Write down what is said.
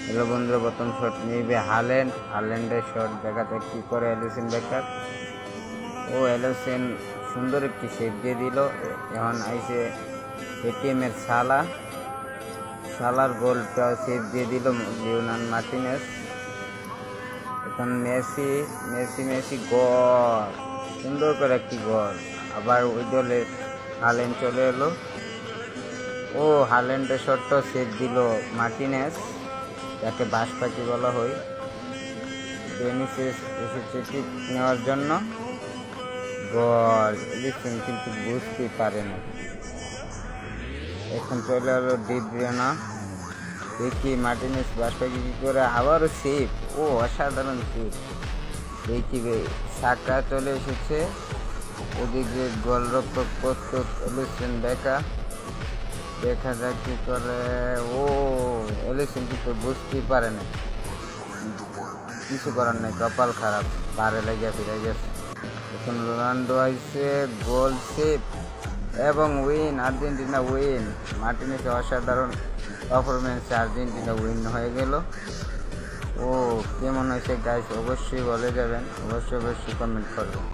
Hello বন্ধুরা, প্রথম shot নিবে হাল্যান্ডের শট দেখাতে কি করে এলিসন বেকার। এলিসন সুন্দর একটি সেভ দিয়ে দিল। এখন আইসে এটিএমের সালার গোলটা সেভ দিয়ে দিল লিওনাল মার্টিনেস। এখন মেসি গোল, সুন্দর করে একটি গোল। আবার ওই দলে হাল্যান্ড চলে এলো। হাল্যান্ডের শটটা সেভ দিল মার্টিনেস, যাকে বাস পাখি বলা হয়। বেনিসিয়াস এসেছে টিপ নেওয়ার জন্য, গোল। এলিসন কিন্তু বুঝতেই পারে না। এখন চলে এলো ডি ব্রুয়না। দেখি মার্টিনেস বাস পাখি কি করে, আবারও সেভ। অসাধারণ সেভ। দেখি সাকা চলে এসেছে, ওদিকে গোলরক্ষক প্রস্তুত এলিসন বেকার। দেখা যাক কি করে। এলিসন কিন্তু বুঝতেই পারে না, কিছু করার নেই, কপাল খারাপ, পারে লেগে ফিরে গেছে। এখন রোনাল্ডো আইসে, গোল সেভ এবং উইন, আর্জেন্টিনা উইন। মার্টিনেস অসাধারণ পারফরমেন্সে আর্জেন্টিনা উইন হয়ে গেল। কেমন হয়েছে গাইস, অবশ্যই বলে যাবেন, অবশ্যই কমেন্ট করবেন।